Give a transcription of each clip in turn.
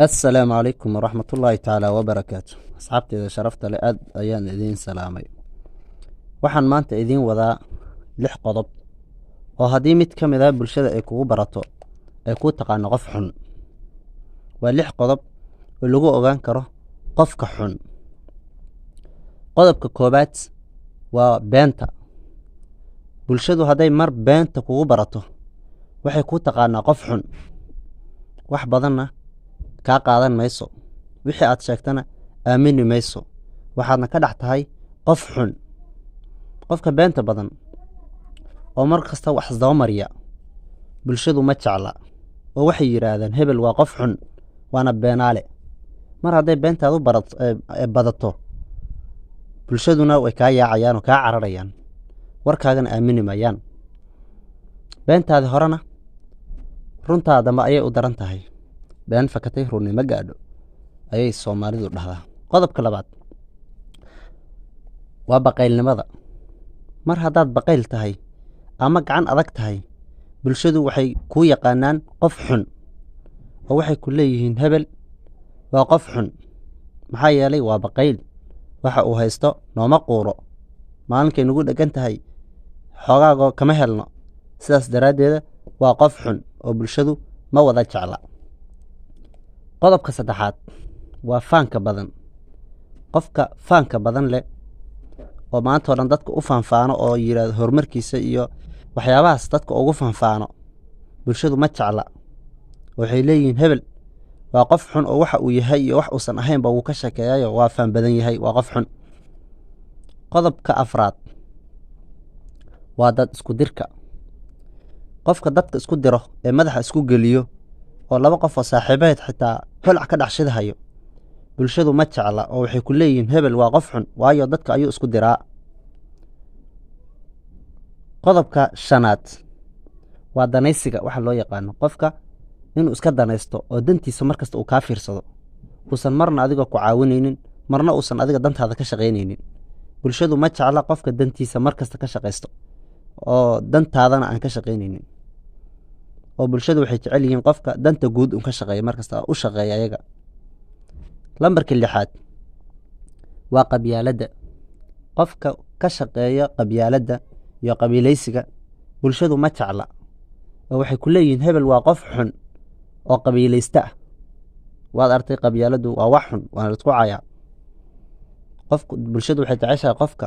السلام عليكم ورحمة الله تعالى وبركاته. أصحابتي إذا شرفت لأد أيان إذين سلامي. waxaan maanta idiin wadaa 6 qodob oo haddii mid ka mid ah bulshada ay kugu barato ay ku taqaano qof xun. waa 6 qodob oo lagu ogaan karo qofka xun. qodobka koobaad waa beenta. bulshadu hadday mar beenta kugu barato waxay ku taqaanaa qof xun. wax badanna kaa qaadan mayso. wixii aad sheegtana aamini mayso. waxaadna ka dhex tahay qof xun. qofka beenta badan oo mar kasta wax isdaba mariya bulshadu ma jecla oo waxay yiraahdaan hebel waa qof xun waana beenaale. mar hadday beentaadu badato bulshaduna way kaa yaacayaan oo kaa cararayaan, warkaagana aamini mayaan. beentaadi horena runtaada ma ayay u daran tahay. been fakatay runni ma gaadho ayay Soomaalidu dhahdaa. qodobka labaad waa baqaylnimada. mar haddaad baqayl tahay ama gacan adag tahay bulshadu waxay ku yaqaanaan qof xun oo waxay ku leeyihiin hebel waa qof xun maxaa yeelay waa baqayl. waxa uu haysto nooma quuro. maalinkay nagu dhagan tahay xoogaago kama helno. sidaas daraaddeeda waa qof xun oo bulshadu ma wada jecla. qodobka saddexaad waa faanka badan. qofka faanka badan leh oo maanta oo dhan dadka u faanfaano oo yiraahdo horumarkiisa iyo waxyaabahaas dadka ugu faanfaano bulshadu ma jecla. waxay leeyihiin hebel waa qof xun oo waxa uu yahay iyo wax uusan ahaynba wuu ka sheekeeyayo waa faan badan yahay, waa qof xun. qodobka afraad waa dad isku dirka. qofka dadka isku diro ee madaxa isku geliyo oo laba qof oo saaxiibadeed xitaa holac ka dhex shidahayo bulshadu ma jecla oo waxay ku leeyihiin hebel waa qof xun waayo dadka ayuu isku diraa. qodobka shanaad waa danaysiga. waxa loo yaqaano qofka inuu iska danaysto oo dantiisa markasta uu kaa fiirsado, uusan marna adiga ku caawinaynin, marna uusan adiga dantaada ka shaqaynaynin. bulshadu ma jecla qofka dantiisa markasta ka shaqaysto oo dantaadana aan ka shaqaynaynin. oo bulshadu waxay jecel yihiin qofka danta guud ka shaqeeya markasta u shaqeeya ayaga. lambarka 6 waa qabyaaladda. qofka ka shaqeeya qabyaaladda iyo qabiilaysiga bulshadu ma jecla oo waxay ku leeyihiin hebel waa qof xun oo qabiilaysta ah. waad artay qabyaaladdu waa wax xun waana la isku cayaa. qofku bulshadu waxay jeceshahay qofka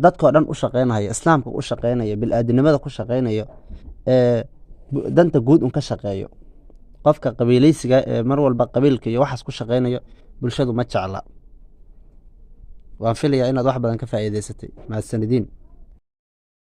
dadkoo dhan u shaqeynaya, islaamka u shaqeynaya, bil'aadinimada ku shaqeynaya, danta guud ka shaqeeyo. qofka qabiilaysiga mar walba qabiilka iyo waxaas ku shaqeynayo bulshadu ma jecla. waan filayaa inaad wax badan ka faa'iidaysatay. mahadsanidin.